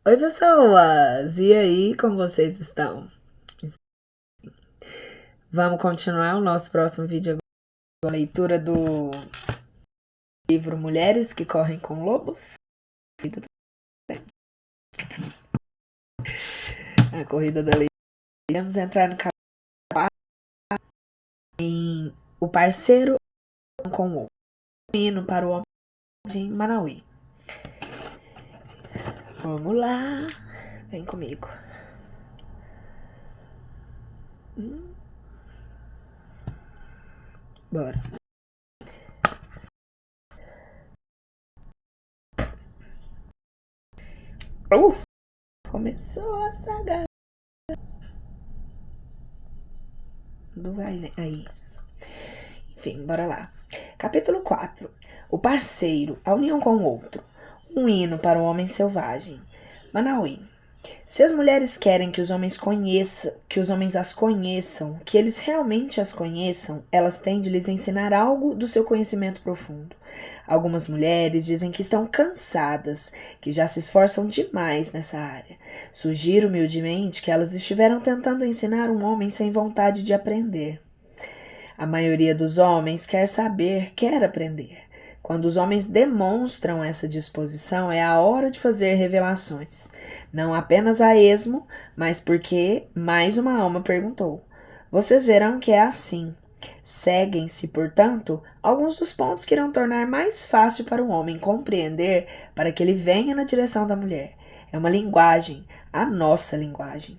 Oi, pessoas! E aí, como vocês estão? Vamos continuar o nosso próximo vídeo agora com a leitura do livro Mulheres que Correm com Lobos. A corrida da lei. Vamos entrar no capítulo em O Parceiro com o Outro. Hino para o homem em Manauí. Vamos lá, vem comigo. Bora. Começou a saga. Não vai, é isso. Enfim, bora lá. Capítulo 4. O parceiro, a união com o outro. Um hino para o homem selvagem. Manauí. Se as mulheres querem que os homens as conheçam, que eles realmente as conheçam, elas têm de lhes ensinar algo do seu conhecimento profundo. Algumas mulheres dizem que estão cansadas, que já se esforçam demais nessa área. Sugiro humildemente que elas estiveram tentando ensinar um homem sem vontade de aprender. A maioria dos homens quer saber, quer aprender. Quando os homens demonstram essa disposição, é a hora de fazer revelações. Não apenas a esmo, mas porque mais uma alma perguntou. Vocês verão que é assim. Seguem-se, portanto, alguns dos pontos que irão tornar mais fácil para o homem compreender para que ele venha na direção da mulher. É uma linguagem, a nossa linguagem.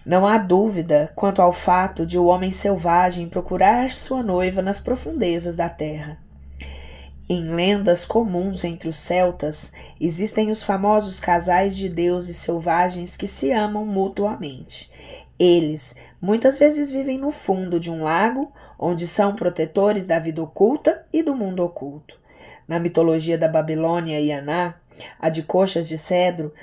Não há dúvida quanto ao fato de o homem selvagem procurar sua noiva nas profundezas da terra. Em lendas comuns entre os celtas, existem os famosos casais de deuses selvagens que se amam mutuamente. Eles muitas vezes vivem no fundo de um lago, onde são protetores da vida oculta e do mundo oculto. Na mitologia da Babilônia e Aná, a de coxas de cedro,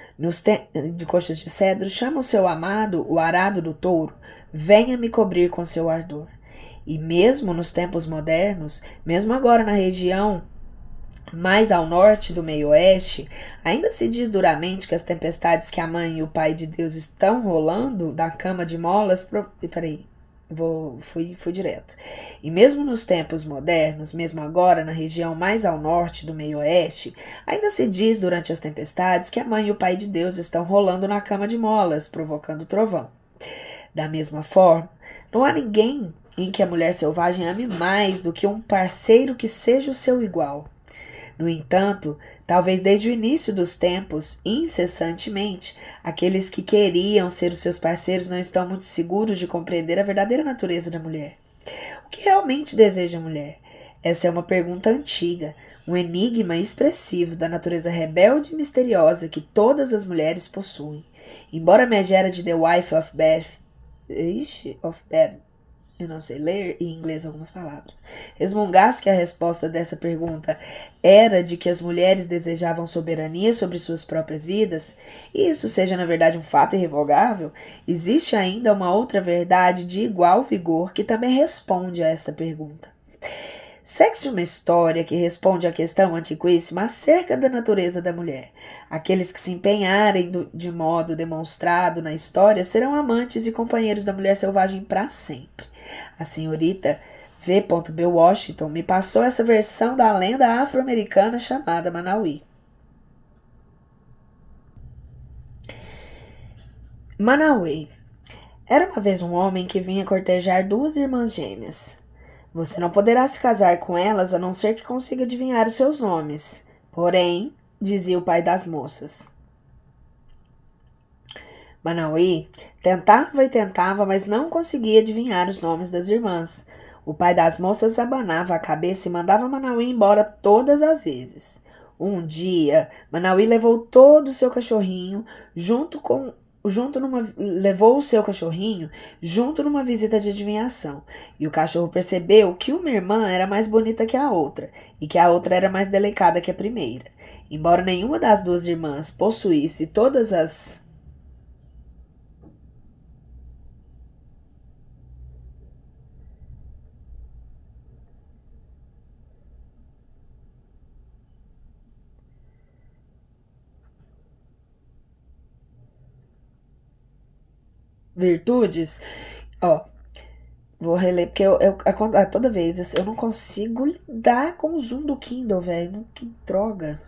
chama o seu amado, o arado do touro, venha me cobrir com seu ardor. E mesmo nos tempos modernos, mesmo agora na região mais ao norte do meio-oeste, ainda se diz duramente que as tempestades que a mãe e o pai de Deus estão rolando da cama de molas... Fui direto. E mesmo nos tempos modernos, mesmo agora na região mais ao norte do meio-oeste, ainda se diz durante as tempestades que a mãe e o pai de Deus estão rolando na cama de molas, provocando trovão. Da mesma forma, não há ninguém em que a mulher selvagem ame mais do que um parceiro que seja o seu igual. No entanto, talvez desde o início dos tempos, incessantemente, aqueles que queriam ser os seus parceiros não estão muito seguros de compreender a verdadeira natureza da mulher. O que realmente deseja a mulher? Essa é uma pergunta antiga, um enigma expressivo da natureza rebelde e misteriosa que todas as mulheres possuem. Embora Megera de The Wife of Beth, eu não sei ler em inglês algumas palavras, resmungasse que a resposta dessa pergunta era de que as mulheres desejavam soberania sobre suas próprias vidas, e isso seja na verdade um fato irrevogável, existe ainda uma outra verdade de igual vigor que também responde a essa pergunta. Segue-se uma história que responde à questão antiquíssima acerca da natureza da mulher. Aqueles que se empenharem de modo demonstrado na história serão amantes e companheiros da mulher selvagem para sempre. A senhorita V.B. Washington me passou essa versão da lenda afro-americana chamada Manauí. Manauí. Era uma vez um homem que vinha cortejar duas irmãs gêmeas. Você não poderá se casar com elas a não ser que consiga adivinhar os seus nomes. Porém, dizia o pai das moças. Manauí tentava e tentava, mas não conseguia adivinhar os nomes das irmãs. O pai das moças abanava a cabeça e mandava Manauí embora todas as vezes. Um dia, Manauí levou todo o seu cachorrinho levou o seu cachorrinho junto numa visita de adivinhação. E o cachorro percebeu que uma irmã era mais bonita que a outra e que a outra era mais delicada que a primeira. Embora nenhuma das duas irmãs possuísse todas as virtudes. Ó, vou reler, porque toda vez eu não consigo lidar com o zoom do Kindle, velho. Que droga.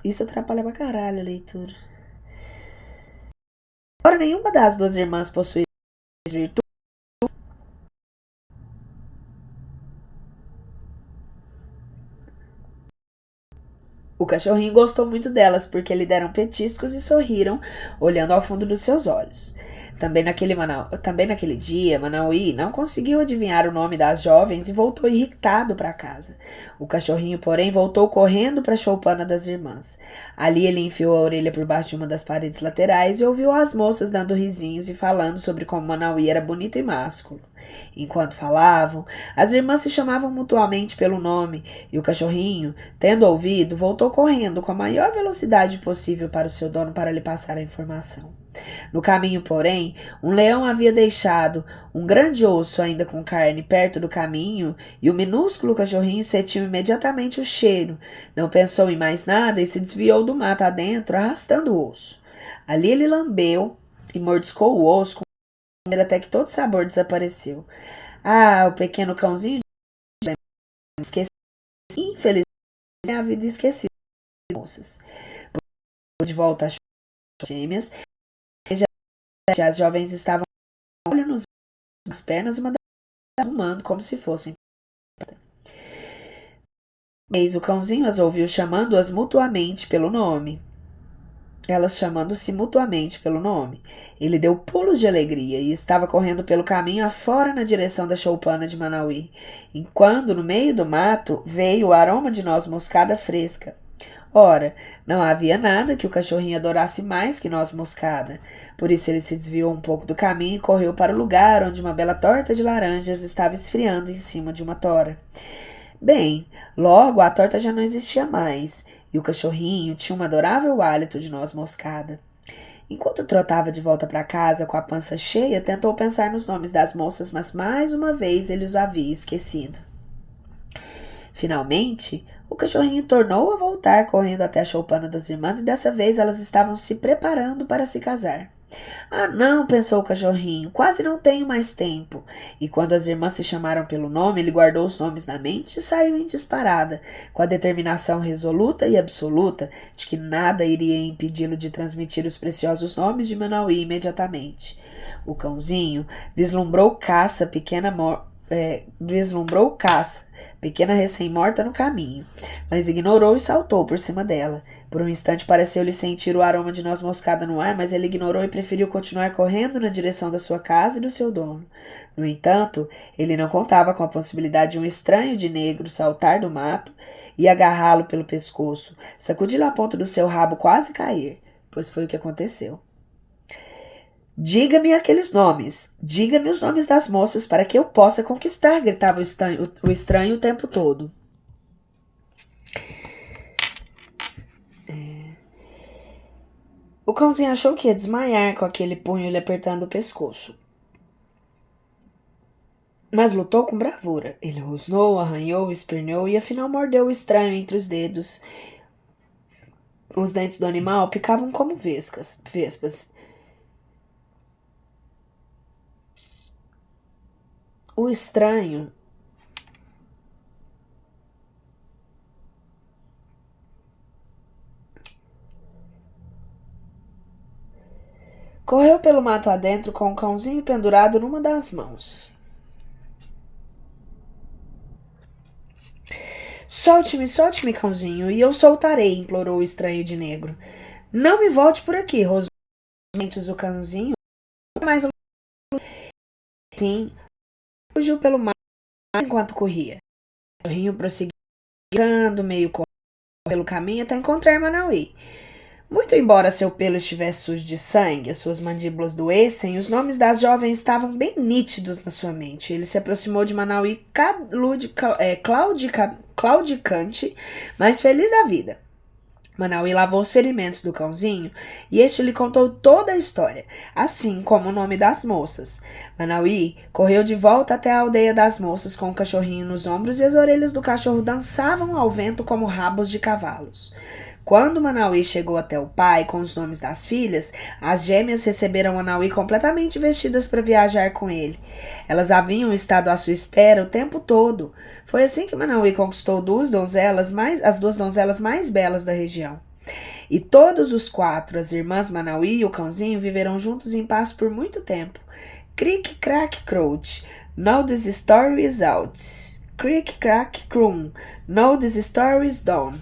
Isso atrapalha pra caralho a leitura. Ora, nenhuma das duas irmãs possuía virtudes. O cachorrinho gostou muito delas, porque lhe deram petiscos e sorriram, olhando ao fundo dos seus olhos. Também naquele dia, Manauí não conseguiu adivinhar o nome das jovens e voltou irritado para casa. O cachorrinho, porém, voltou correndo para a choupana das irmãs. Ali ele enfiou a orelha por baixo de uma das paredes laterais e ouviu as moças dando risinhos e falando sobre como Manauí era bonito e másculo. Enquanto falavam, as irmãs se chamavam mutuamente pelo nome e o cachorrinho, tendo ouvido, voltou correndo com a maior velocidade possível para o seu dono para lhe passar a informação. No caminho, porém, um leão havia deixado um grande osso ainda com carne perto do caminho e o minúsculo cachorrinho sentiu imediatamente o cheiro. Não pensou em mais nada e se desviou do mato adentro, arrastando o osso. Ali ele lambeu e mordiscou o osso com até que todo o sabor desapareceu. Ah, o pequeno cãozinho esqueceu. Infelizmente, a vida esqueceu as moças. De volta às gêmeas, as jovens estavam com olho nas pernas, uma das arrumando como se fossem. Eis o cãozinho as ouviu chamando-as mutuamente pelo nome. Elas chamando-se mutuamente pelo nome. Ele deu pulos de alegria e estava correndo pelo caminho afora na direção da choupana de Manauí, enquanto no meio do mato veio o aroma de noz moscada fresca. Ora, não havia nada que o cachorrinho adorasse mais que noz moscada. Por isso ele se desviou um pouco do caminho e correu para o lugar onde uma bela torta de laranjas estava esfriando em cima de uma tora. Bem, logo a torta já não existia mais, e o cachorrinho tinha um adorável hálito de noz moscada. Enquanto trotava de volta para casa com a pança cheia, tentou pensar nos nomes das moças, mas mais uma vez ele os havia esquecido. Finalmente, o cachorrinho tornou a voltar correndo até a choupana das irmãs e dessa vez elas estavam se preparando para se casar. Ah, não, pensou o cachorrinho, quase não tenho mais tempo. E quando as irmãs se chamaram pelo nome, ele guardou os nomes na mente e saiu em disparada, com a determinação resoluta e absoluta de que nada iria impedi-lo de transmitir os preciosos nomes de Manauí imediatamente. O cãozinho vislumbrou caça, pequena recém-morta no caminho, mas ignorou e saltou por cima dela. Por um instante pareceu-lhe sentir o aroma de noz moscada no ar, mas ele ignorou e preferiu continuar correndo na direção da sua casa e do seu dono. No entanto, ele não contava com a possibilidade de um estranho de negro saltar do mato e agarrá-lo pelo pescoço, sacudir-lhe a ponta do seu rabo quase cair, pois foi o que aconteceu. Diga-me aqueles nomes. Diga-me os nomes das moças para que eu possa conquistar, gritava o estranho o tempo todo. O cãozinho achou que ia desmaiar com aquele punho lhe apertando o pescoço. Mas lutou com bravura. Ele rosnou, arranhou, esperneou e afinal mordeu o estranho entre os dedos. Os dentes do animal picavam como vespas. O estranho correu pelo mato adentro com o cãozinho pendurado numa das mãos. Solte-me, cãozinho, e eu soltarei, implorou o estranho de negro. Não me volte por aqui, rosnou o cãozinho. Mas sim, fugiu pelo mato enquanto corria. O cachorrinho prosseguiu meio correndo pelo caminho até encontrar Manauí. Muito embora seu pelo estivesse sujo de sangue, as suas mandíbulas doessem, os nomes das jovens estavam bem nítidos na sua mente. Ele se aproximou de Manauí claudicante, mas feliz da vida. Manauí lavou os ferimentos do cãozinho e este lhe contou toda a história, assim como o nome das moças. Manauí correu de volta até a aldeia das moças com o cachorrinho nos ombros e as orelhas do cachorro dançavam ao vento como rabos de cavalos. Quando Manauí chegou até o pai com os nomes das filhas, as gêmeas receberam Manauí completamente vestidas para viajar com ele. Elas haviam estado à sua espera o tempo todo. Foi assim que Manauí conquistou as duas donzelas mais belas da região. E todos os quatro, as irmãs Manauí e o cãozinho, viveram juntos em paz por muito tempo. Crick, crack, crouch. Now this story is out. Crick, crack, croon. Now this story is done.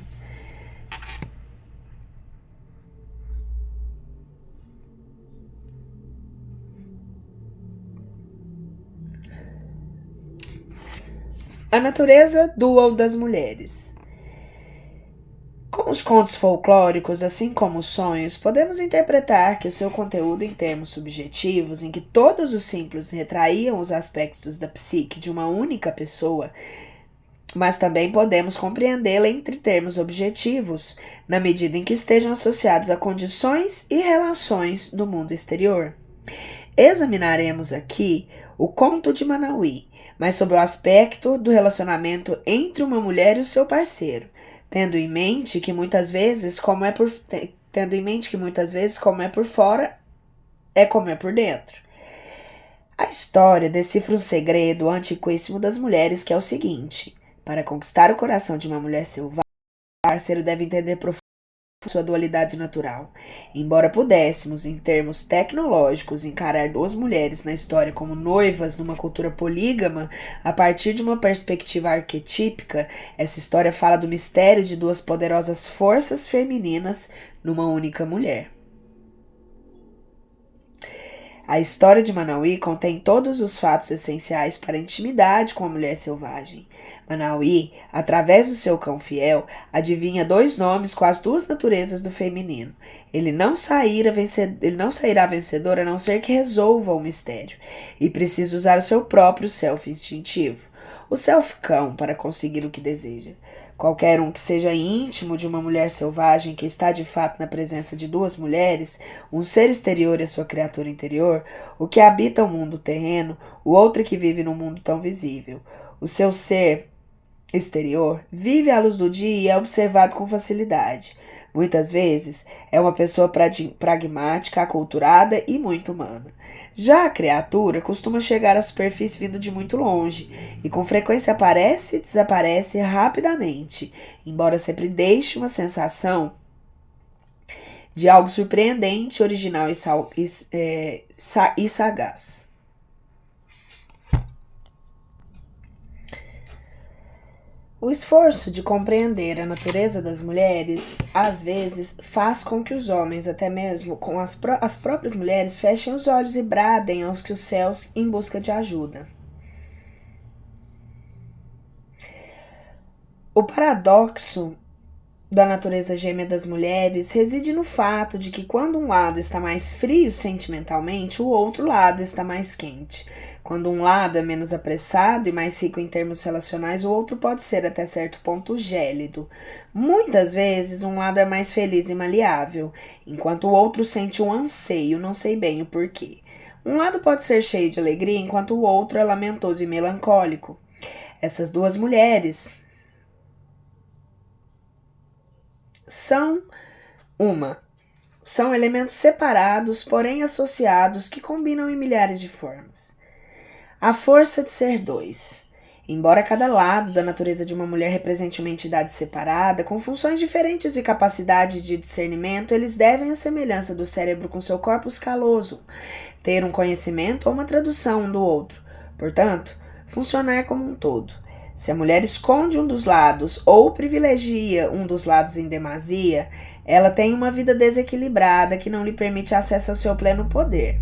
A natureza dual das mulheres. Com os contos folclóricos, assim como os sonhos, podemos interpretar que o seu conteúdo em termos subjetivos, em que todos os símbolos retraíam os aspectos da psique de uma única pessoa, mas também podemos compreendê-la entre termos objetivos, na medida em que estejam associados a condições e relações do mundo exterior. Examinaremos aqui o conto de Manauí, mas sob o aspecto do relacionamento entre uma mulher e o seu parceiro, tendo em mente que muitas vezes, como é por fora, é como é por dentro. A história decifra um segredo antiquíssimo das mulheres, que é o seguinte: para conquistar o coração de uma mulher selvagem, o parceiro deve entender profundamente sua dualidade natural. Embora pudéssemos, em termos tecnológicos, encarar duas mulheres na história como noivas numa cultura polígama, a partir de uma perspectiva arquetípica, essa história fala do mistério de duas poderosas forças femininas numa única mulher. A história de Manauí contém todos os fatos essenciais para a intimidade com a mulher selvagem. Manauí, através do seu cão fiel, adivinha dois nomes com as duas naturezas do feminino. Ele não sairá vencedor a não ser que resolva o mistério, e precisa usar o seu próprio self instintivo, o self cão, para conseguir o que deseja. Qualquer um que seja íntimo de uma mulher selvagem que está de fato na presença de duas mulheres, um ser exterior e a sua criatura interior, o que habita o mundo terreno, o outro que vive num mundo tão visível. O seu ser exterior vive à luz do dia e é observado com facilidade. Muitas vezes é uma pessoa pragmática, aculturada e muito humana. Já a criatura costuma chegar à superfície vindo de muito longe e com frequência aparece e desaparece rapidamente, embora sempre deixe uma sensação de algo surpreendente, original e sagaz. O esforço de compreender a natureza das mulheres, às vezes, faz com que os homens, até mesmo com as próprias mulheres, fechem os olhos e bradem aos que os céus em busca de ajuda. O paradoxo da natureza gêmea das mulheres reside no fato de que quando um lado está mais frio sentimentalmente, o outro lado está mais quente. Quando um lado é menos apressado e mais rico em termos relacionais, o outro pode ser até certo ponto gélido. Muitas vezes um lado é mais feliz e maleável, enquanto o outro sente um anseio, não sei bem o porquê. Um lado pode ser cheio de alegria, enquanto o outro é lamentoso e melancólico. Essas duas mulheres são elementos separados, porém associados, que combinam em milhares de formas. A força de ser dois. Embora cada lado da natureza de uma mulher represente uma entidade separada, com funções diferentes e capacidade de discernimento, eles devem à semelhança do cérebro com seu corpus caloso, ter um conhecimento ou uma tradução um do outro, portanto, funcionar como um todo. Se a mulher esconde um dos lados ou privilegia um dos lados em demasia, ela tem uma vida desequilibrada que não lhe permite acesso ao seu pleno poder.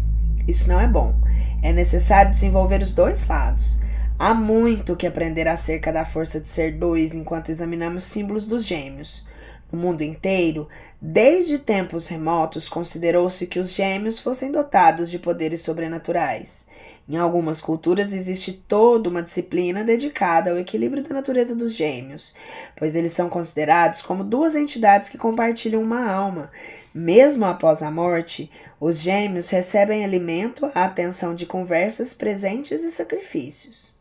Isso não é bom. É necessário desenvolver os dois lados. Há muito que aprender acerca da força de ser dois enquanto examinamos símbolos dos gêmeos. No mundo inteiro, desde tempos remotos, considerou-se que os gêmeos fossem dotados de poderes sobrenaturais. Em algumas culturas existe toda uma disciplina dedicada ao equilíbrio da natureza dos gêmeos, pois eles são considerados como duas entidades que compartilham uma alma. Mesmo após a morte, os gêmeos recebem alimento, a atenção de conversas, presentes e sacrifícios.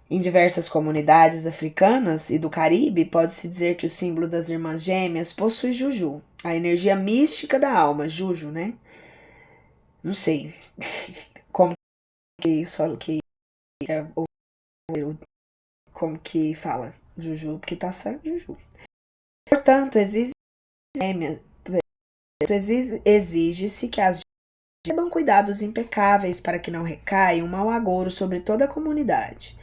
Em diversas comunidades africanas e do Caribe, pode-se dizer que o símbolo das irmãs gêmeas possui Juju, a energia mística da alma, Juju, né? Não sei como que como que fala Juju, porque tá saindo Juju. Portanto, exige-se que as recebam cuidados impecáveis para que não recaia um mau agouro sobre toda a comunidade.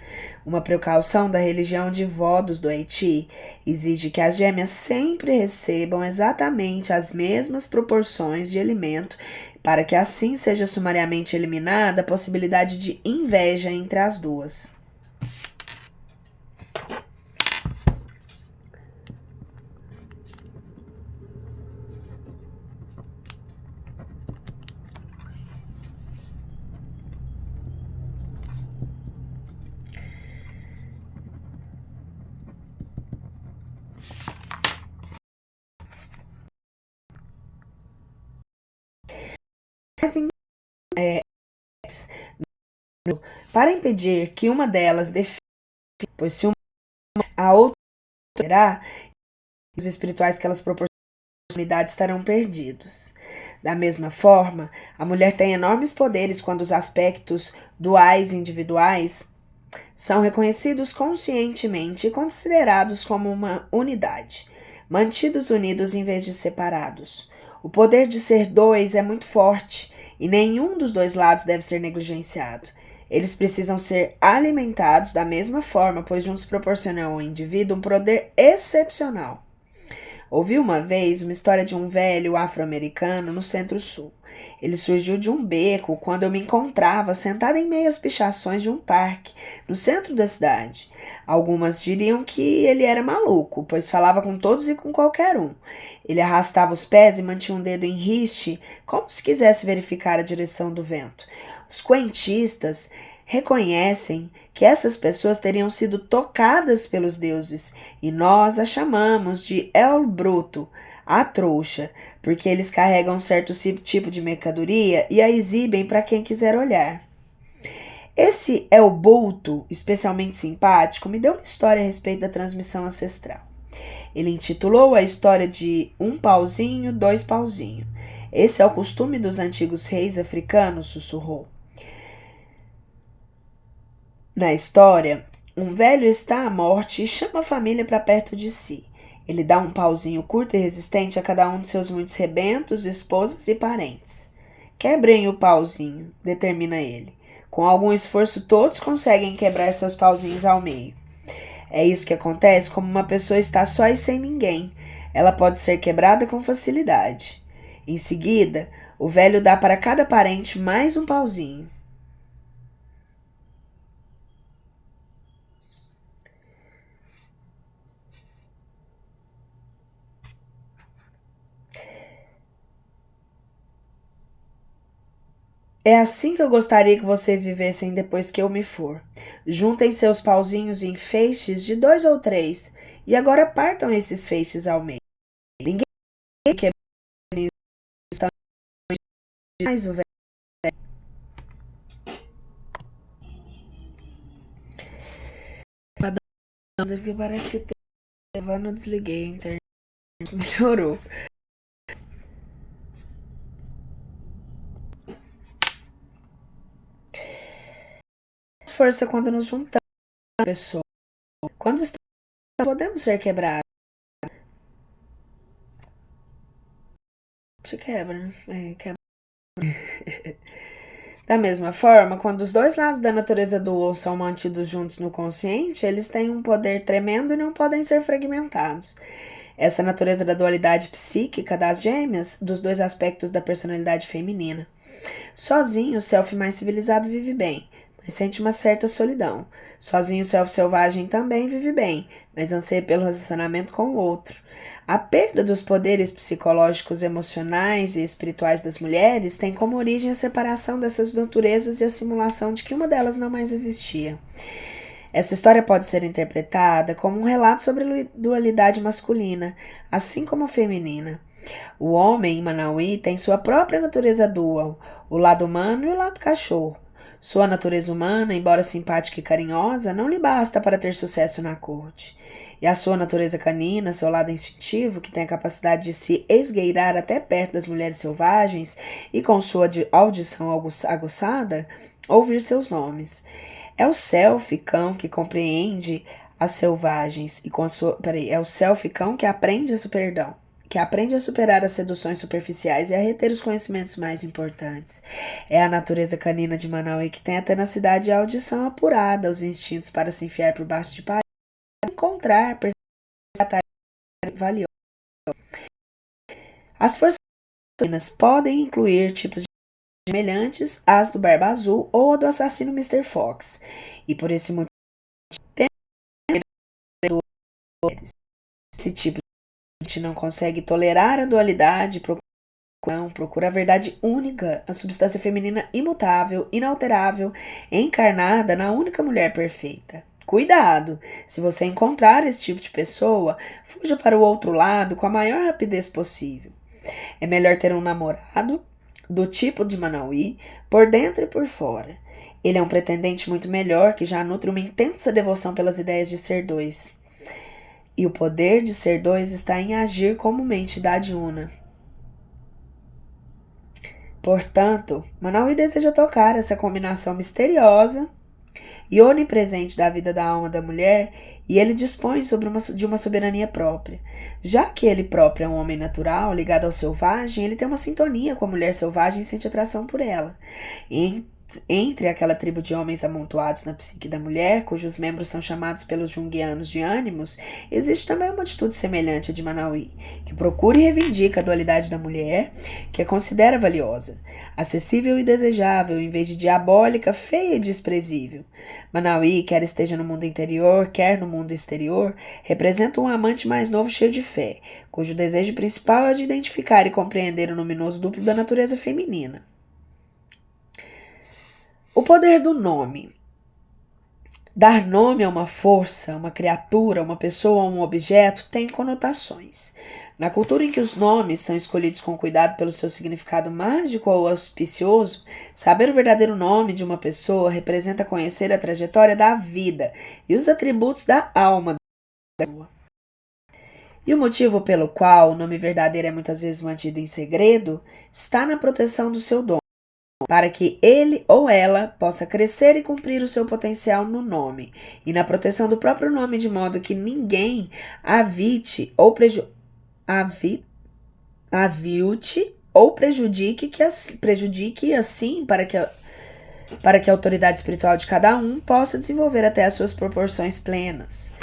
Uma precaução da religião de Vodos do Haiti exige que as gêmeas sempre recebam exatamente as mesmas proporções de alimento, para que assim seja sumariamente eliminada a possibilidade de inveja entre as duas. Para impedir que uma delas define, pois se uma a outra terá, os espirituais que elas proporcionam estarão perdidos. Da mesma forma, a mulher tem enormes poderes quando os aspectos duais individuais são reconhecidos conscientemente e considerados como uma unidade, mantidos unidos em vez de separados. O poder de ser dois é muito forte e nenhum dos dois lados deve ser negligenciado. Eles precisam ser alimentados da mesma forma, pois juntos proporcionam ao indivíduo um poder excepcional. Ouvi uma vez uma história de um velho afro-americano no Centro-Sul. Ele surgiu de um beco quando eu me encontrava sentada em meio às pichações de um parque, no centro da cidade. Algumas diriam que ele era maluco, pois falava com todos e com qualquer um. Ele arrastava os pés e mantinha um dedo em riste, como se quisesse verificar a direção do vento. Os quentistas reconhecem que essas pessoas teriam sido tocadas pelos deuses, e nós a chamamos de El Bruto, a trouxa, porque eles carregam um certo tipo de mercadoria e a exibem para quem quiser olhar. Esse El Bulto, especialmente simpático, me deu uma história a respeito da transmissão ancestral. Ele intitulou a história de Um Pauzinho, Dois Pauzinho. Esse é o costume dos antigos reis africanos, sussurrou. Na história, um velho está à morte e chama a família para perto de si. Ele dá um pauzinho curto e resistente a cada um de seus muitos rebentos, esposas e parentes. Quebrem o pauzinho, determina ele. Com algum esforço, todos conseguem quebrar seus pauzinhos ao meio. É isso que acontece como uma pessoa está só e sem ninguém. Ela pode ser quebrada com facilidade. Em seguida, o velho dá para cada parente mais um pauzinho. É assim que eu gostaria que vocês vivessem depois que eu me for. Juntem seus pauzinhos em feixes de 2 ou 3 e agora partam esses feixes ao meio. Ninguém quer mais o velho. Porque parece que eu desliguei a internet. Melhorou. Força quando nos juntamos a pessoa. Quando estamos, podemos ser quebrados. Te quebra, né? Quebra. Da mesma forma, quando os dois lados da natureza dual são mantidos juntos no consciente, eles têm um poder tremendo e não podem ser fragmentados. Essa natureza da dualidade psíquica das gêmeas, dos dois aspectos da personalidade feminina. Sozinho, o self mais civilizado vive bem, mas sente uma certa solidão. Sozinho, o self selvagem também vive bem, mas anseia pelo relacionamento com o outro. A perda dos poderes psicológicos, emocionais e espirituais das mulheres tem como origem a separação dessas naturezas e a simulação de que uma delas não mais existia. Essa história pode ser interpretada como um relato sobre a dualidade masculina, assim como feminina. O homem, em Manauí, tem sua própria natureza dual, o lado humano e o lado cachorro. Sua natureza humana, embora simpática e carinhosa, não lhe basta para ter sucesso na corte. E a sua natureza canina, seu lado instintivo, que tem a capacidade de se esgueirar até perto das mulheres selvagens e com sua audição aguçada, ouvir seus nomes. É o self, cão, que compreende as selvagens e com a sua... é o self, cão, que aprende a superar as seduções superficiais e a reter os conhecimentos mais importantes. É a natureza canina de Manauí que tem a tenacidade e a audição apurada, os instintos para se enfiar por baixo de paredes, encontrar, perseguir, valiosa. As forças caninas podem incluir tipos semelhantes às do Barba Azul ou do assassino Mr. Fox, e por esse motivo esse tipo de gente não consegue tolerar a dualidade, procura a verdade única, a substância feminina imutável, inalterável, encarnada na única mulher perfeita. Cuidado! Se você encontrar esse tipo de pessoa, fuja para o outro lado com a maior rapidez possível. É melhor ter um namorado do tipo de Manauí, por dentro e por fora. Ele é um pretendente muito melhor, que já nutre uma intensa devoção pelas ideias de ser dois. E o poder de ser dois está em agir como uma entidade una. Portanto, Manauí deseja tocar essa combinação misteriosa e onipresente da vida da alma da mulher, e ele dispõe de uma soberania própria. Já que ele próprio é um homem natural, ligado ao selvagem, ele tem uma sintonia com a mulher selvagem e sente atração por ela. Entre aquela tribo de homens amontoados na psique da mulher, cujos membros são chamados pelos junguianos de ânimos, existe também uma atitude semelhante à de Manauí, que procura e reivindica a dualidade da mulher, que a considera valiosa, acessível e desejável, em vez de diabólica, feia e desprezível. Manauí, quer esteja no mundo interior, quer no mundo exterior, representa um amante mais novo cheio de fé, cujo desejo principal é de identificar e compreender o luminoso duplo da natureza feminina. O poder do nome. Dar nome a uma força, uma criatura, uma pessoa ou um objeto tem conotações. Na cultura em que os nomes são escolhidos com cuidado pelo seu significado mágico ou auspicioso, saber o verdadeiro nome de uma pessoa representa conhecer a trajetória da vida e os atributos da alma da pessoa. E o motivo pelo qual o nome verdadeiro é muitas vezes mantido em segredo está na proteção do seu dono, para que ele ou ela possa crescer e cumprir o seu potencial no nome, e na proteção do próprio nome, de modo que ninguém avilte ou prejudique assim para que a autoridade espiritual de cada um possa desenvolver até as suas proporções plenas.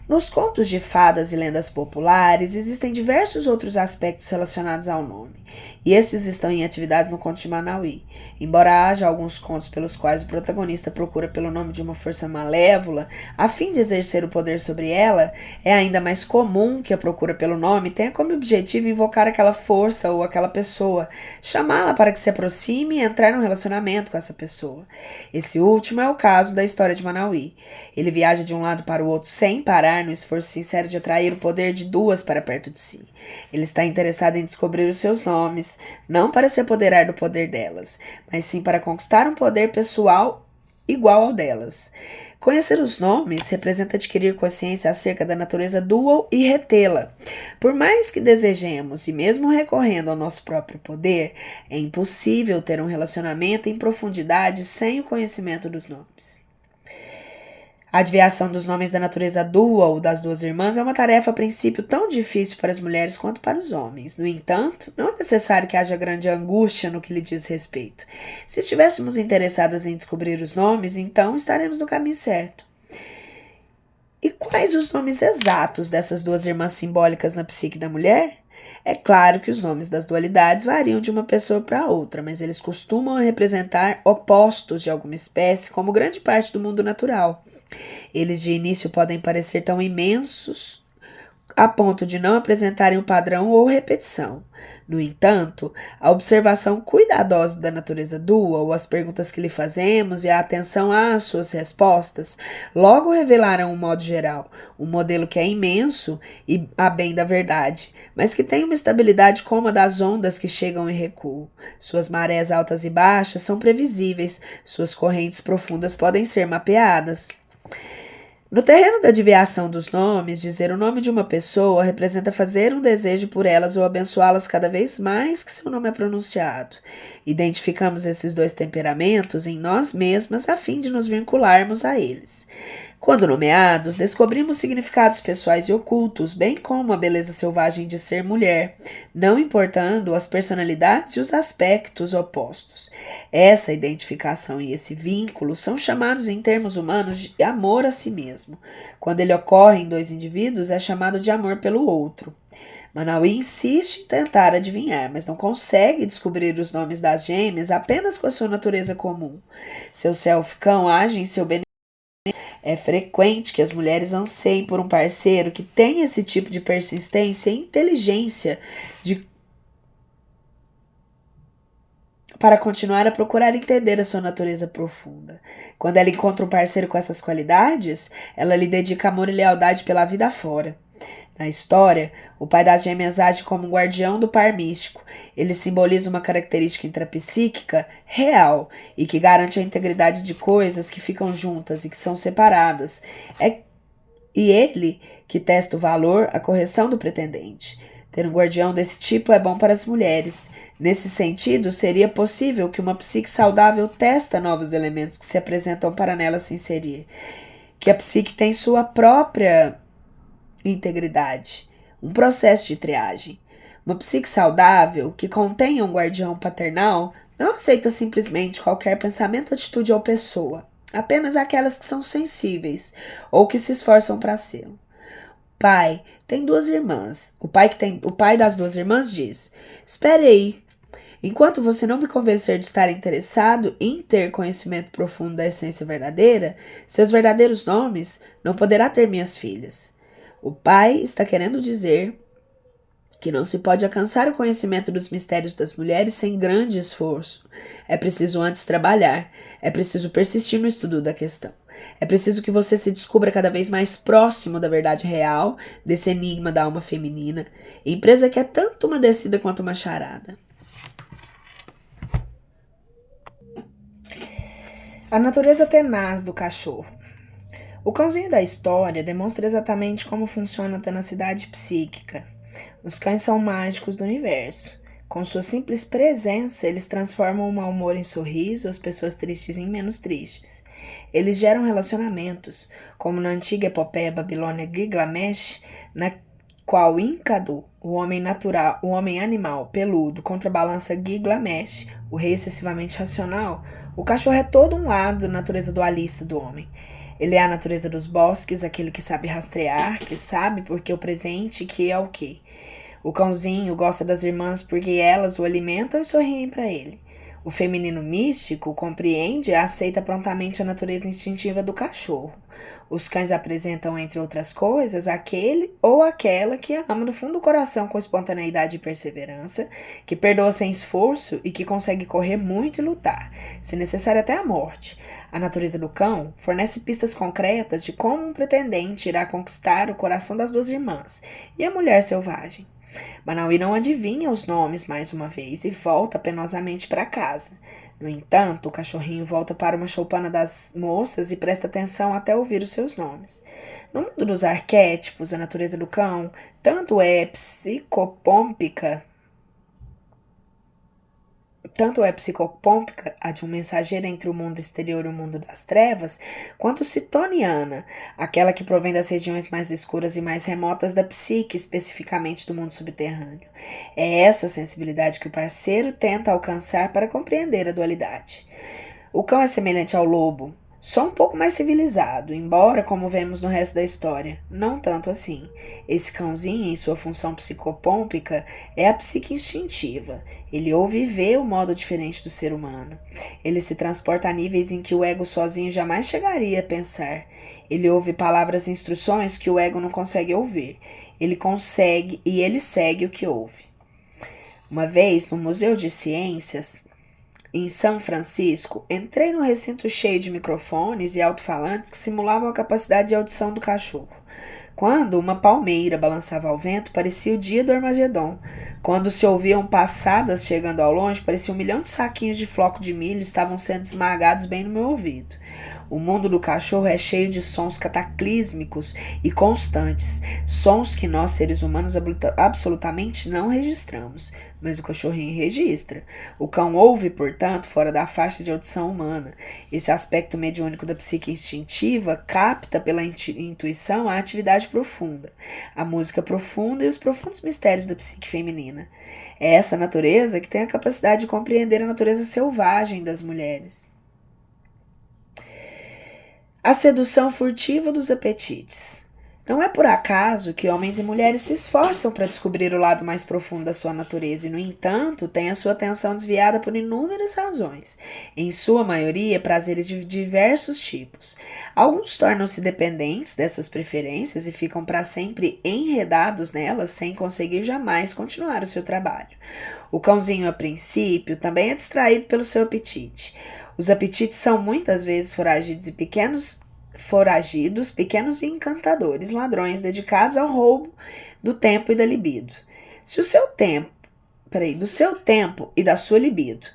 Nos contos de fadas e lendas populares, existem diversos outros aspectos relacionados ao nome, e esses estão em atividade no conto de Manauí. Embora haja alguns contos pelos quais o protagonista procura pelo nome de uma força malévola, a fim de exercer o poder sobre ela, é ainda mais comum que a procura pelo nome tenha como objetivo invocar aquela força ou aquela pessoa, chamá-la para que se aproxime e entrar num relacionamento com essa pessoa. Esse último é o caso da história de Manauí. Ele viaja de um lado para o outro sem parar, no esforço sincero de atrair o poder de duas para perto de si. Ele está interessado em descobrir os seus nomes, não para se apoderar do poder delas, mas sim para conquistar um poder pessoal igual ao delas. Conhecer os nomes representa adquirir consciência acerca da natureza dual e retê-la. Por mais que desejemos, e mesmo recorrendo ao nosso próprio poder, é impossível ter um relacionamento em profundidade sem o conhecimento dos nomes. A adivinhação dos nomes da natureza dual das duas irmãs é uma tarefa a princípio tão difícil para as mulheres quanto para os homens. No entanto, não é necessário que haja grande angústia no que lhe diz respeito. Se estivéssemos interessadas em descobrir os nomes, então estaremos no caminho certo. E quais os nomes exatos dessas duas irmãs simbólicas na psique da mulher? É claro que os nomes das dualidades variam de uma pessoa para outra, mas eles costumam representar opostos de alguma espécie, como grande parte do mundo natural. Eles de início podem parecer tão imensos a ponto de não apresentarem o padrão ou repetição. No entanto, a observação cuidadosa da natureza dual, as perguntas que lhe fazemos e a atenção às suas respostas logo revelarão um modo geral, um modelo que é imenso e a bem da verdade, mas que tem uma estabilidade como a das ondas que chegam e recuam. Suas marés altas e baixas são previsíveis, suas correntes profundas podem ser mapeadas. No terreno da adivinhação dos nomes, dizer o nome de uma pessoa representa fazer um desejo por elas ou abençoá-las cada vez mais que seu nome é pronunciado. Identificamos esses dois temperamentos em nós mesmas a fim de nos vincularmos a eles. Quando nomeados, descobrimos significados pessoais e ocultos, bem como a beleza selvagem de ser mulher, não importando as personalidades e os aspectos opostos. Essa identificação e esse vínculo são chamados em termos humanos de amor a si mesmo. Quando ele ocorre em dois indivíduos, é chamado de amor pelo outro. Manauí insiste em tentar adivinhar, mas não consegue descobrir os nomes das gêmeas apenas com a sua natureza comum. Seu self-cão age em seu benefício. É frequente que as mulheres anseiem por um parceiro que tenha esse tipo de persistência e inteligência para continuar a procurar entender a sua natureza profunda. Quando ela encontra um parceiro com essas qualidades, ela lhe dedica amor e lealdade pela vida afora. Na história, o pai das gêmeas age como um guardião do par místico. Ele simboliza uma característica intrapsíquica real e que garante a integridade de coisas que ficam juntas e que são separadas. E ele que testa o valor, a correção do pretendente. Ter um guardião desse tipo é bom para as mulheres. Nesse sentido, seria possível que uma psique saudável testa novos elementos que se apresentam para nela se inserir. Que a psique tem sua própria integridade, um processo de triagem. Uma psique saudável, que contenha um guardião paternal, não aceita simplesmente qualquer pensamento, atitude ou pessoa, apenas aquelas que são sensíveis ou que se esforçam para ser. Pai tem duas irmãs. O pai das duas irmãs diz: espere aí. Enquanto você não me convencer de estar interessado em ter conhecimento profundo da essência verdadeira, seus verdadeiros nomes, não poderá ter minhas filhas. O pai está querendo dizer que não se pode alcançar o conhecimento dos mistérios das mulheres sem grande esforço. É preciso antes trabalhar, é preciso persistir no estudo da questão. É preciso que você se descubra cada vez mais próximo da verdade real, desse enigma da alma feminina, empresa que é tanto uma descida quanto uma charada. A natureza tenaz do cachorro. O cãozinho da história demonstra exatamente como funciona a tenacidade psíquica. Os cães são mágicos do universo. Com sua simples presença, eles transformam o mau humor em sorriso, as pessoas tristes em menos tristes. Eles geram relacionamentos, como na antiga epopeia babilônia Gilgamesh, na qual Enkidu, o homem animal peludo, contrabalança Gilgamesh, o rei excessivamente racional. O cachorro é todo um lado da natureza dualista do homem. Ele é a natureza dos bosques, aquele que sabe rastrear, que sabe porque o presente que é o quê. O cãozinho gosta das irmãs porque elas o alimentam e sorriem para ele. O feminino místico compreende e aceita prontamente a natureza instintiva do cachorro. Os cães apresentam, entre outras coisas, aquele ou aquela que ama do fundo do coração com espontaneidade e perseverança, que perdoa sem esforço e que consegue correr muito e lutar, se necessário até a morte. A natureza do cão fornece pistas concretas de como um pretendente irá conquistar o coração das duas irmãs e a mulher selvagem. Manauí não adivinha os nomes mais uma vez e volta penosamente para casa. No entanto, o cachorrinho volta para uma choupana das moças e presta atenção até ouvir os seus nomes. No mundo dos arquétipos, a natureza do cão tanto é psicopômpica, a de um mensageiro entre o mundo exterior e o mundo das trevas, quanto citoniana, aquela que provém das regiões mais escuras e mais remotas da psique, especificamente do mundo subterrâneo. É essa sensibilidade que o parceiro tenta alcançar para compreender a dualidade. O cão é semelhante ao lobo, só um pouco mais civilizado, embora, como vemos no resto da história, não tanto assim. Esse cãozinho, em sua função psicopômpica, é a psique instintiva. Ele ouve e vê o modo diferente do ser humano. Ele se transporta a níveis em que o ego sozinho jamais chegaria a pensar. Ele ouve palavras e instruções que o ego não consegue ouvir. ele segue o que ouve. Uma vez, no Museu de Ciências, em São Francisco, entrei num recinto cheio de microfones e alto-falantes que simulavam a capacidade de audição do cachorro. Quando uma palmeira balançava ao vento, parecia o dia do Armagedon. Quando se ouviam passadas chegando ao longe, parecia 1 milhão de saquinhos de floco de milho estavam sendo esmagados bem no meu ouvido. O mundo do cachorro é cheio de sons cataclísmicos e constantes, sons que nós, seres humanos, absolutamente não registramos, mas o cachorrinho registra. O cão ouve, portanto, fora da faixa de audição humana. Esse aspecto mediúnico da psique instintiva capta pela intuição a atividade profunda, a música profunda e os profundos mistérios da psique feminina. É essa natureza que tem a capacidade de compreender a natureza selvagem das mulheres. A sedução furtiva dos apetites. Não é por acaso que homens e mulheres se esforçam para descobrir o lado mais profundo da sua natureza e, no entanto, têm a sua atenção desviada por inúmeras razões, em sua maioria prazeres de diversos tipos. Alguns tornam-se dependentes dessas preferências e ficam para sempre enredados nelas sem conseguir jamais continuar o seu trabalho. O cãozinho, a princípio, também é distraído pelo seu apetite. Os apetites são muitas vezes pequenos e encantadores, ladrões dedicados ao roubo do tempo e da libido. Do seu tempo e da sua libido.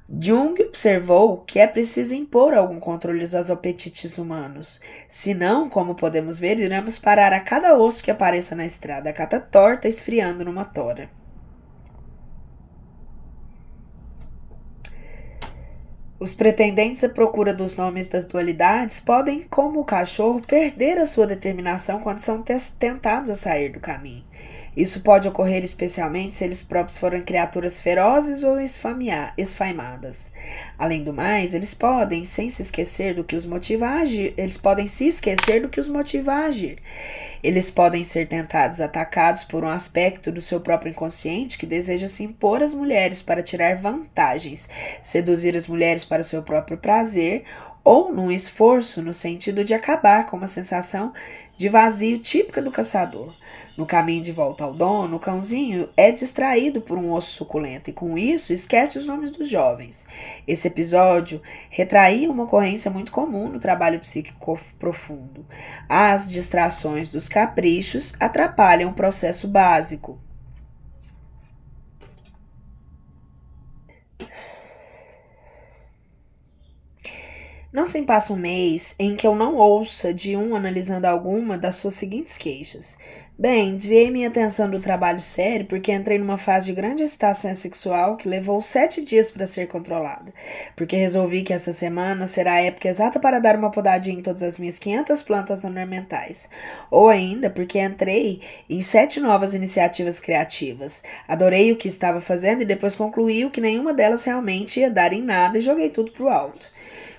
Jung observou que é preciso impor algum controle aos apetites humanos. Senão, como podemos ver, iremos parar a cada osso que apareça na estrada, a cada torta esfriando numa tora. Os pretendentes à procura dos nomes das dualidades podem, como o cachorro, perder a sua determinação quando são tentados a sair do caminho. Isso pode ocorrer especialmente se eles próprios forem criaturas ferozes ou esfaimadas. Além do mais, eles podem se esquecer do que os motiva a agir. Eles podem ser atacados por um aspecto do seu próprio inconsciente que deseja se impor às mulheres para tirar vantagens, seduzir as mulheres para o seu próprio prazer, ou num esforço no sentido de acabar com uma sensação de vazio típica do caçador. No caminho de volta ao dono, o cãozinho é distraído por um osso suculento e, com isso, esquece os nomes dos jovens. Esse episódio retraía uma ocorrência muito comum no trabalho psíquico profundo. As distrações dos caprichos atrapalham o processo básico. Não se passa um mês em que eu não ouça de um analisando alguma das suas seguintes queixas. Bem, desviei minha atenção do trabalho sério porque entrei numa fase de grande excitação sexual que levou 7 dias para ser controlada. Porque resolvi que essa semana será a época exata para dar uma podadinha em todas as minhas 500 plantas ornamentais. Ou ainda porque entrei em 7 novas iniciativas criativas. Adorei o que estava fazendo e depois concluí que nenhuma delas realmente ia dar em nada e joguei tudo pro alto.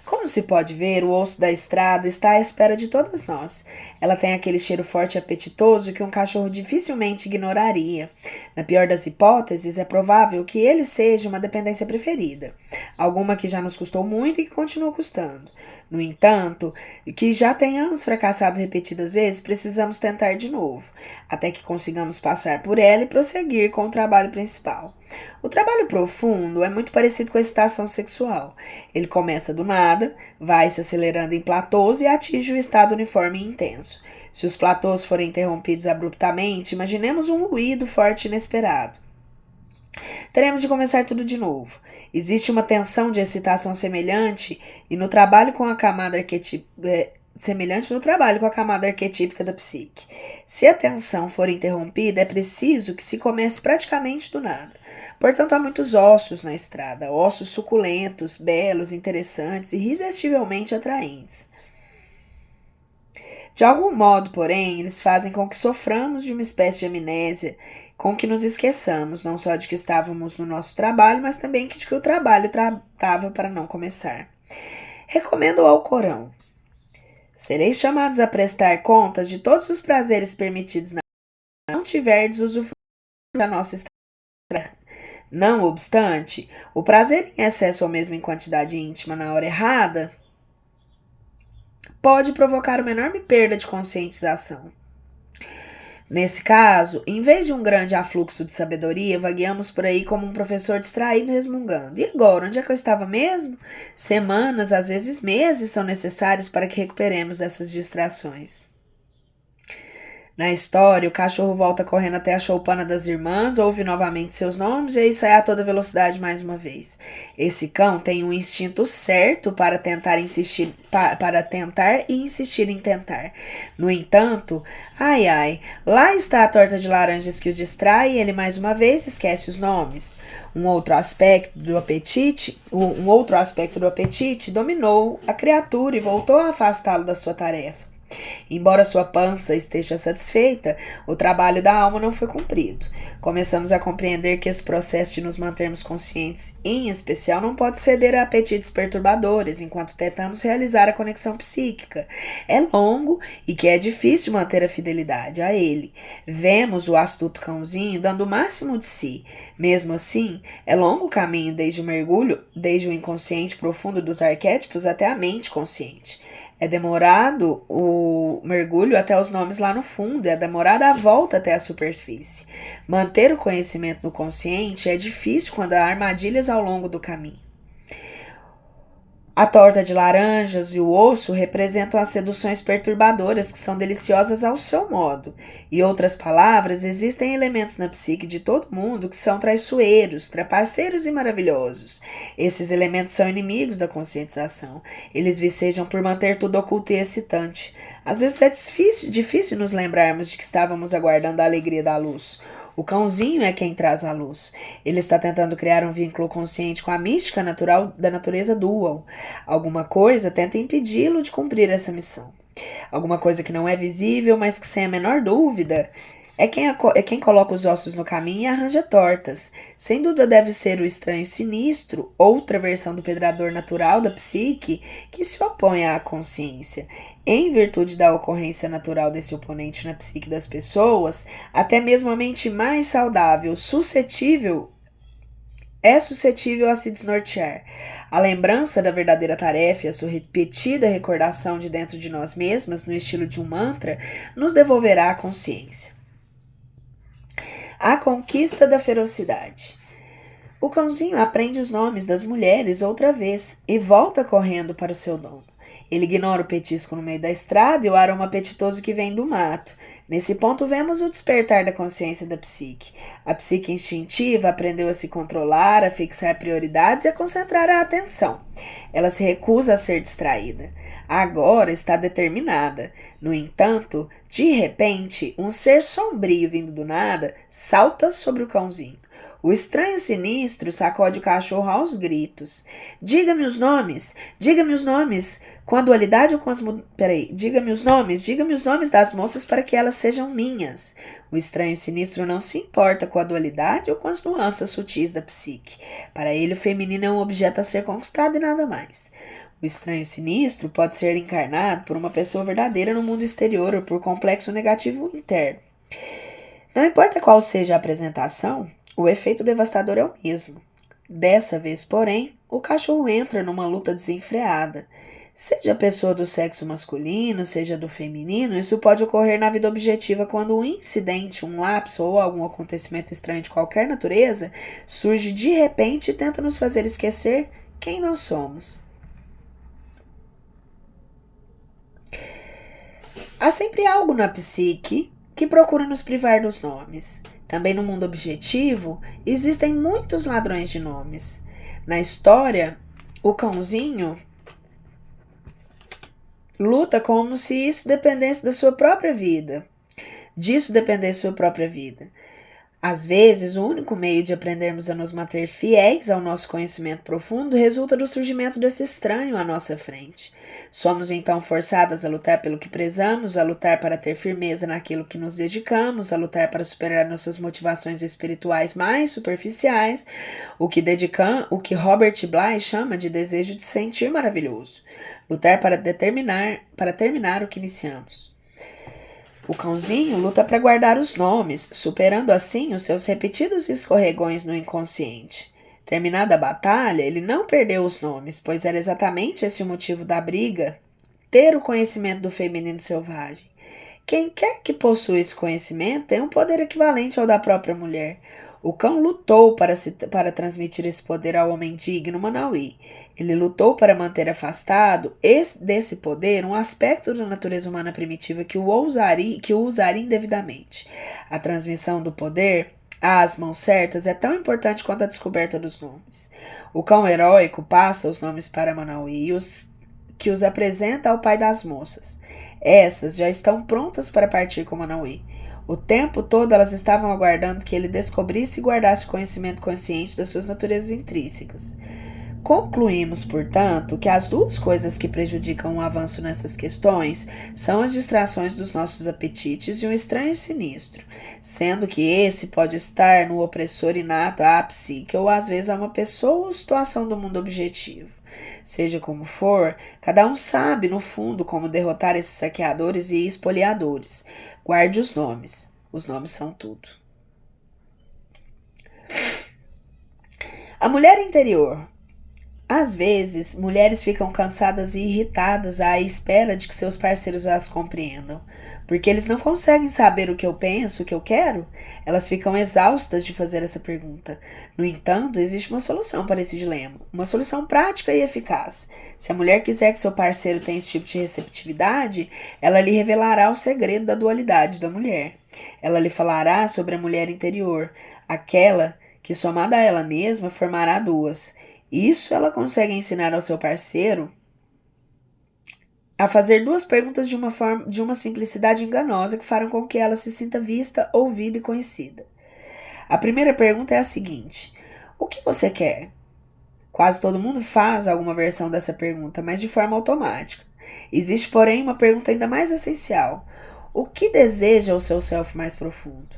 Como se pode ver, o osso da estrada está à espera de todas nós. Ela tem aquele cheiro forte e apetitoso que um cachorro dificilmente ignoraria. Na pior das hipóteses, é provável que ele seja uma dependência preferida. Alguma que já nos custou muito e que continua custando. No entanto, que já tenhamos fracassado repetidas vezes, precisamos tentar de novo, até que consigamos passar por ela e prosseguir com o trabalho principal. O trabalho profundo é muito parecido com a excitação sexual. Ele começa do nada, vai se acelerando em platôs e atinge o estado uniforme e intenso. Se os platôs forem interrompidos abruptamente, imaginemos um ruído forte e inesperado. Teremos de começar tudo de novo. Existe uma tensão de excitação semelhante no trabalho com a camada arquetípica da psique. Se a tensão for interrompida, é preciso que se comece praticamente do nada. Portanto, há muitos ossos na estrada, ossos suculentos, belos, interessantes e irresistivelmente atraentes. De algum modo, porém, eles fazem com que soframos de uma espécie de amnésia, com que nos esqueçamos, não só de que estávamos no nosso trabalho, mas também de que o trabalho tratava para não começar. Recomendo o Alcorão. Sereis chamados a prestar contas de todos os prazeres permitidos na vida, não tiverdes usufruído da nossa estrada. Não obstante, o prazer em excesso ou mesmo em quantidade íntima na hora errada pode provocar uma enorme perda de conscientização. Nesse caso, em vez de um grande afluxo de sabedoria, vagueamos por aí como um professor distraído resmungando. E agora, onde é que eu estava mesmo? Semanas, às vezes meses, são necessários para que recuperemos dessas distrações. Na história, o cachorro volta correndo até a choupana das irmãs, ouve novamente seus nomes e aí sai a toda velocidade mais uma vez. Esse cão tem um instinto certo para tentar insistir, para tentar e insistir em tentar. No entanto, ai ai, lá está a torta de laranjas que o distrai e ele mais uma vez esquece os nomes. Um outro aspecto do apetite dominou a criatura e voltou a afastá-lo da sua tarefa. Embora sua pança esteja satisfeita, o trabalho da alma não foi cumprido. Começamos a compreender que esse processo de nos mantermos conscientes, em especial, não pode ceder a apetites perturbadores enquanto tentamos realizar a conexão psíquica. É longo e que é difícil manter a fidelidade a ele. Vemos o astuto cãozinho dando o máximo de si. Mesmo assim, é longo o caminho desde o mergulho, desde o inconsciente profundo dos arquétipos até a mente consciente. É demorado o mergulho até os nomes lá no fundo, é demorada a volta até a superfície. Manter o conhecimento no consciente é difícil quando há armadilhas ao longo do caminho. A torta de laranjas e o osso representam as seduções perturbadoras que são deliciosas ao seu modo. Em outras palavras, existem elementos na psique de todo mundo que são traiçoeiros, trapaceiros e maravilhosos. Esses elementos são inimigos da conscientização. Eles vicejam por manter tudo oculto e excitante. Às vezes é difícil nos lembrarmos de que estávamos aguardando a alegria da luz. O cãozinho é quem traz a luz. Ele está tentando criar um vínculo consciente com a mística natural da natureza dual. Alguma coisa tenta impedi-lo de cumprir essa missão. Alguma coisa que não é visível, mas que sem a menor dúvida é quem coloca os ossos no caminho e arranja tortas. Sem dúvida deve ser o estranho sinistro, outra versão do predador natural da psique, que se opõe à consciência. Em virtude da ocorrência natural desse oponente na psique das pessoas, até mesmo a mente mais saudável, suscetível a se desnortear. A lembrança da verdadeira tarefa e a sua repetida recordação de dentro de nós mesmas, no estilo de um mantra, nos devolverá a consciência. A conquista da ferocidade. O cãozinho aprende os nomes das mulheres outra vez e volta correndo para o seu dono. Ele ignora o petisco no meio da estrada e o aroma apetitoso que vem do mato. Nesse ponto, vemos o despertar da consciência da psique. A psique instintiva aprendeu a se controlar, a fixar prioridades e a concentrar a atenção. Ela se recusa a ser distraída. Agora está determinada. No entanto, de repente, um ser sombrio vindo do nada salta sobre o cãozinho. O estranho sinistro sacode o cachorro aos gritos. Diga-me os nomes! Diga-me os nomes! Com a dualidade ou com as... diga-me os nomes das moças para que elas sejam minhas. O estranho sinistro não se importa com a dualidade ou com as nuances sutis da psique. Para ele, o feminino é um objeto a ser conquistado e nada mais. O estranho sinistro pode ser encarnado por uma pessoa verdadeira no mundo exterior ou por complexo negativo interno. Não importa qual seja a apresentação, o efeito devastador é o mesmo. Dessa vez, porém, o cachorro entra numa luta desenfreada. Seja a pessoa do sexo masculino, seja do feminino, isso pode ocorrer na vida objetiva quando um incidente, um lapso ou algum acontecimento estranho de qualquer natureza surge de repente e tenta nos fazer esquecer quem nós somos. Há sempre algo na psique que procura nos privar dos nomes. Também no mundo objetivo, existem muitos ladrões de nomes. Na história, o cãozinho luta como se isso dependesse da sua própria vida. Disso dependesse sua própria vida. Às vezes, o único meio de aprendermos a nos manter fiéis ao nosso conhecimento profundo resulta do surgimento desse estranho à nossa frente. Somos então forçadas a lutar pelo que prezamos, a lutar para ter firmeza naquilo que nos dedicamos, a lutar para superar nossas motivações espirituais mais superficiais, o que Robert Bly chama de desejo de sentir maravilhoso. Lutar para terminar o que iniciamos. O cãozinho luta para guardar os nomes, superando assim os seus repetidos escorregões no inconsciente. Terminada a batalha, ele não perdeu os nomes, pois era exatamente esse o motivo da briga, ter o conhecimento do feminino selvagem. Quem quer que possua esse conhecimento tem um poder equivalente ao da própria mulher. O cão lutou para transmitir esse poder ao homem digno Manauí. Ele lutou para manter afastado desse poder um aspecto da natureza humana primitiva que o usaria indevidamente. A transmissão do poder às mãos certas é tão importante quanto a descoberta dos nomes. O cão heróico passa os nomes para Manauí que os apresenta ao pai das moças. Essas já estão prontas para partir com Manauí. O tempo todo elas estavam aguardando que ele descobrisse e guardasse o conhecimento consciente das suas naturezas intrínsecas. Concluímos, portanto, que as duas coisas que prejudicam o avanço nessas questões são as distrações dos nossos apetites e um estranho sinistro, sendo que esse pode estar no opressor inato à psique ou às vezes a uma pessoa ou situação do mundo objetivo. Seja como for, cada um sabe, no fundo, como derrotar esses saqueadores e espoliadores. Guarde os nomes. Os nomes são tudo. A mulher interior. Às vezes, mulheres ficam cansadas e irritadas à espera de que seus parceiros as compreendam. Porque eles não conseguem saber o que eu penso, o que eu quero? Elas ficam exaustas de fazer essa pergunta. No entanto, existe uma solução para esse dilema. Uma solução prática e eficaz. Se a mulher quiser que seu parceiro tenha esse tipo de receptividade, ela lhe revelará o segredo da dualidade da mulher. Ela lhe falará sobre a mulher interior, aquela que, somada a ela mesma, formará duas. Isso ela consegue ensinar ao seu parceiro a fazer duas perguntas de uma simplicidade enganosa que farão com que ela se sinta vista, ouvida e conhecida. A primeira pergunta é a seguinte: o que você quer? Quase todo mundo faz alguma versão dessa pergunta, mas de forma automática. Existe, porém, uma pergunta ainda mais essencial: o que deseja o seu self mais profundo?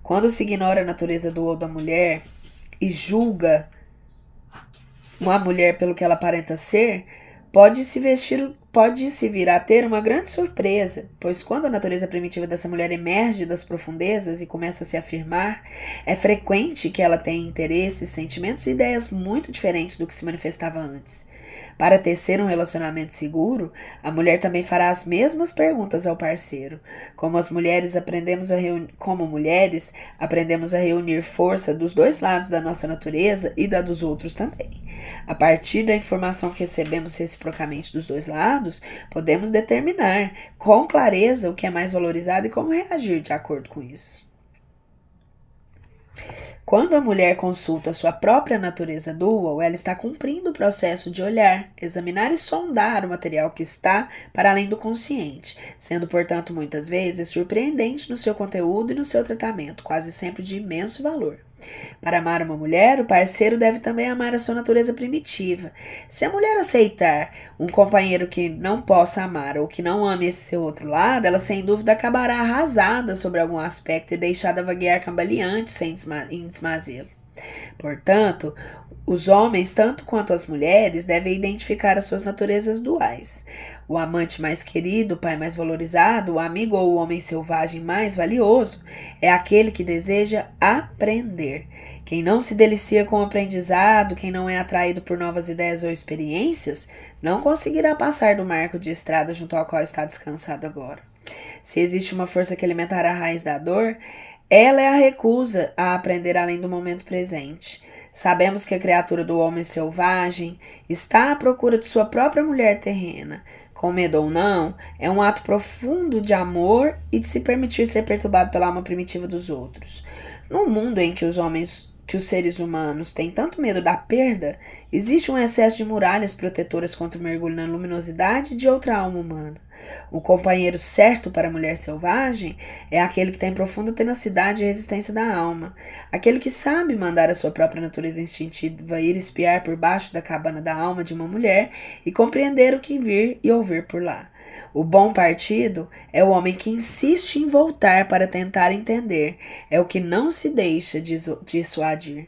Quando se ignora a natureza do ou da mulher e julga uma mulher pelo que ela aparenta ser, pode se vir a ter uma grande surpresa, pois quando a natureza primitiva dessa mulher emerge das profundezas e começa a se afirmar, é frequente que ela tenha interesses, sentimentos e ideias muito diferentes do que se manifestava antes. Para tecer um relacionamento seguro, a mulher também fará as mesmas perguntas ao parceiro. Como mulheres, aprendemos a reunir força dos dois lados da nossa natureza e da dos outros também. A partir da informação que recebemos reciprocamente dos dois lados, podemos determinar com clareza o que é mais valorizado e como reagir de acordo com isso. Quando a mulher consulta sua própria natureza dual, ela está cumprindo o processo de olhar, examinar e sondar o material que está para além do consciente, sendo, portanto, muitas vezes surpreendente no seu conteúdo e no seu tratamento, quase sempre de imenso valor. Para amar uma mulher, o parceiro deve também amar a sua natureza primitiva. Se a mulher aceitar um companheiro que não possa amar ou que não ame esse seu outro lado, ela sem dúvida acabará arrasada sobre algum aspecto e deixada vaguear cambaleante em desmazelo. Portanto, os homens, tanto quanto as mulheres, devem identificar as suas naturezas duais. O amante mais querido, o pai mais valorizado, o amigo ou o homem selvagem mais valioso é aquele que deseja aprender. Quem não se delicia com o aprendizado, quem não é atraído por novas ideias ou experiências, não conseguirá passar do marco de estrada junto ao qual está descansado agora. Se existe uma força que alimentará a raiz da dor, ela é a recusa a aprender além do momento presente. Sabemos que a criatura do homem selvagem está à procura de sua própria mulher terrena. Com medo ou não, é um ato profundo de amor e de se permitir ser perturbado pela alma primitiva dos outros. Num mundo em que os seres humanos têm tanto medo da perda, existe um excesso de muralhas protetoras contra o mergulho na luminosidade de outra alma humana. O companheiro certo para a mulher selvagem é aquele que tem profunda tenacidade e resistência da alma, aquele que sabe mandar a sua própria natureza instintiva ir espiar por baixo da cabana da alma de uma mulher e compreender o que vir e ouvir por lá. O bom partido é o homem que insiste em voltar para tentar entender, é o que não se deixa dissuadir.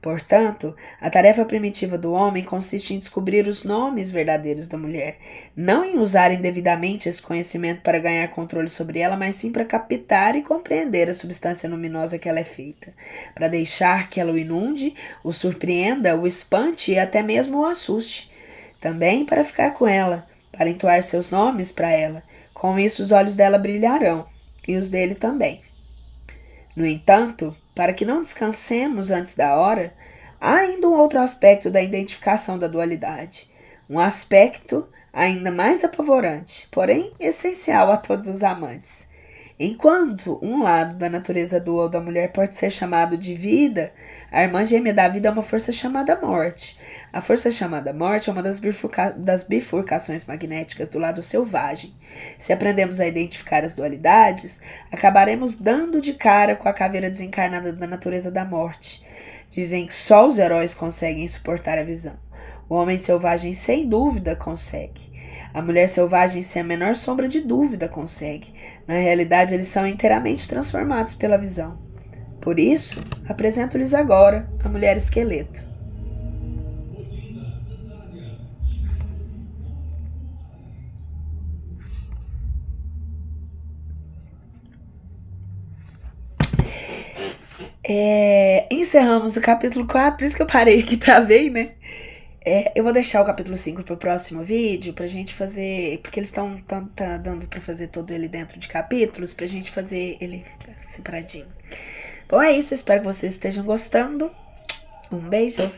Portanto, a tarefa primitiva do homem consiste em descobrir os nomes verdadeiros da mulher, não em usar indevidamente esse conhecimento para ganhar controle sobre ela, mas sim para captar e compreender a substância luminosa que ela é feita, para deixar que ela o inunde, o surpreenda, o espante e até mesmo o assuste. Também para ficar com ela, para entoar seus nomes para ela, Com isso, os olhos dela brilharão, e os dele também. No entanto, para que não descansemos antes da hora, há ainda um outro aspecto da identificação da dualidade. Um aspecto ainda mais apavorante, porém essencial a todos os amantes. Enquanto um lado da natureza dual da mulher pode ser chamado de vida, a irmã gêmea da vida é uma força chamada morte. A força chamada morte é uma das bifurcações magnéticas do lado selvagem. Se aprendemos a identificar as dualidades, acabaremos dando de cara com a caveira desencarnada da natureza da morte. Dizem que só os heróis conseguem suportar a visão. O homem selvagem, sem dúvida, consegue. A mulher selvagem, sem a menor sombra de dúvida, consegue. Na realidade, eles são inteiramente transformados pela visão. Por isso, apresento-lhes agora a mulher esqueleto. Encerramos o capítulo 4, por isso que eu parei aqui, travei, né? Eu vou deixar o capítulo 5 pro próximo vídeo, pra gente fazer, porque eles estão dando pra fazer todo ele dentro de capítulos, pra gente fazer ele separadinho. Bom, é isso, espero que vocês estejam gostando. Um beijo.